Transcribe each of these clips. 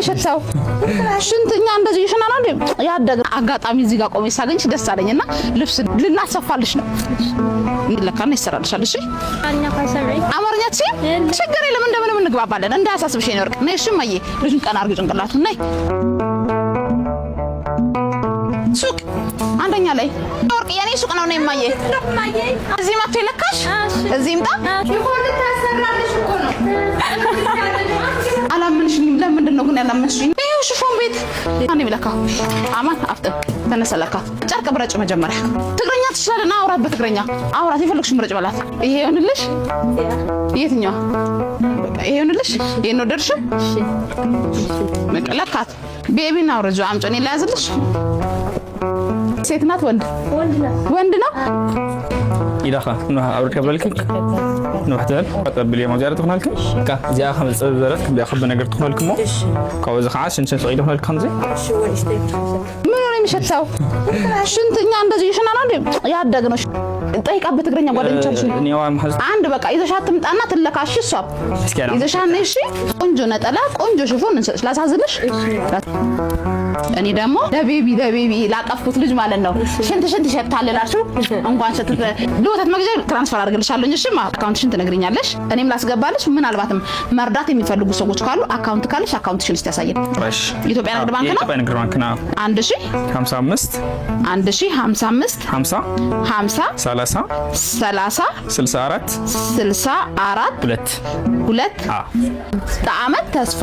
የሚሸታው? ሽንትኛ እንደዚህ ይሽናል እንዴ? ያደገ አጋጣሚ እዚህ ጋር ቆሜ ሳገኝሽ ደስ አለኝና ልብስ ልናሰፋልሽ ነው። ለካና ይሰራልሻል። እሺ አማርኛ ችግር የለም እንደምንም እንግባባለን። እንዳያሳስብሽ ነው ወርቅ ነሽ ማዬ። ልጅን ቀና አርግ ጭንቅላቱ ነይ ሱቅ አንደኛ ላይ ወርቅ የኔ ሱቅ ነው ነይ ማዬ። እዚህ መጥቶ ይለካሽ እዚህ ምጣ ይሆን ታሰራልሽ እኮ ነው። አላምንሽኝም። ለምንድን ነው ግን ያላምንሽኝ? ይሄው ሽፎን ቤት አንዴ ይለካው አማን አፍጥን ተነሰለካ ጨርቅ ብረጭ መጀመሪያ ትግረኛ ትችላለና አውራት በትግረኛ አውራት ይፈልግሽ ምረጭ በላት። ይሄ ይሆንልሽ የትኛው በቃ ይሄ ይሆንልሽ ይሄን ነው ደርሽ መቀለካት ቤቢና አውረጁ አምጪ እኔ ላያዝልሽ። ሴት ናት ወንድ ነው ይላካ ነው አውርድ ከበልክ ነው حتى قبل يوم زيارة تخنالك كا زي خمس زيارات بياخذ بنقدر تخنالك مو كوز خاص شن صعيد تخنالك خمسة ምን ነው የሚሸታው? ሽንትኛ እንደዚህ ይሽናል እንዴ? ያደግነው ጠይቃ በትግረኛ ጓደኞቻችን አንድ በቃ ይዘሻት ትምጣና ትለካሽ እሷ ይዘሻት ነሽ። እሺ ቆንጆ ነጠላ ቆንጆ ሽፎን እንሰጥሽ ላሳዝልሽ። እኔ ደግሞ ለቤቢ ላቀፍኩት ልጅ ማለት ነው ሽንት ይሸታል እላችሁ እንኳን ሸት ለወተት መግዣ ትራንስፈር አድርግልሻለሁ። እሺ አካውንትሽን ትነግሪኛለሽ እኔም ላስገባልሽ። ምናልባትም መርዳት የሚፈልጉ ሰዎች ካሉ አካውንት ካለሽ አካውንትሽን እስቲ ያሳየን። ኢትዮጵያ ንግድ ባንክ ነው። ኢትዮጵያ ንግድ ባንክ ነው 1055 1055 50 50 30 30 64 64 2 ጣዕመት ተስፋ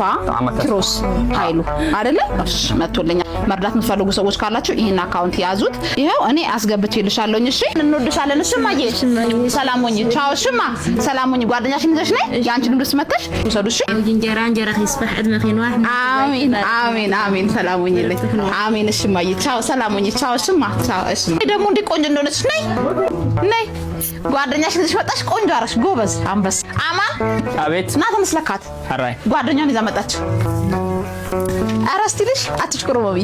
ክሮስ ኃይሉ አይደለ? እሺ መጥቶልኛል። መርዳት የምትፈልጉ ሰዎች ካላችሁ ይሄን አካውንት ያዙት። ይሄው እኔ አስገብቼልሻለሁ። እሺ እንወድሻለን። እሺ ማዬ ሰላም ሁኚ። ቻው። እሺማ ሰላም ሁኚ። ጓደኛሽን ይዘሽ ነይ ያንቺን ልብስ መተሽ ውሰዱ። እሺ እንጀራ ይስፋህ እድሜ ኸይን ዋህ አሜን ሰላም ሁኚልኝ። አሜን። እሺ ማዬ ቻው። ሰላም ሁኚ። ቻው። እሺማ ቻው። እሺ ደግሞ እንዴ ቆንጆ እንደሆነች ነይ ጓደኛሽን ይዘሽ መጣሽ። ቆንጆ አረሽ ጎበዝ አንበስ አማን አቤት ና ተመስለካት አራይ ጓደኛን ይዛ መጣች። አራስቲልሽ አትሽኩሩበቢ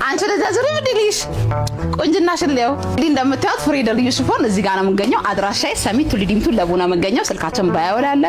አንቺ ለዛ ዙሪ ምድልሽ ቆንጅናሽን ሊያው እንደምታዩት ፍሬደር ልዩ ሽፎን እዚህ ጋር ነው የምንገኘው። አድራሻዬ ሰሚት ቱሊዲምቱ ለቡና የምንገኘው። ስልካችን ባያወላለ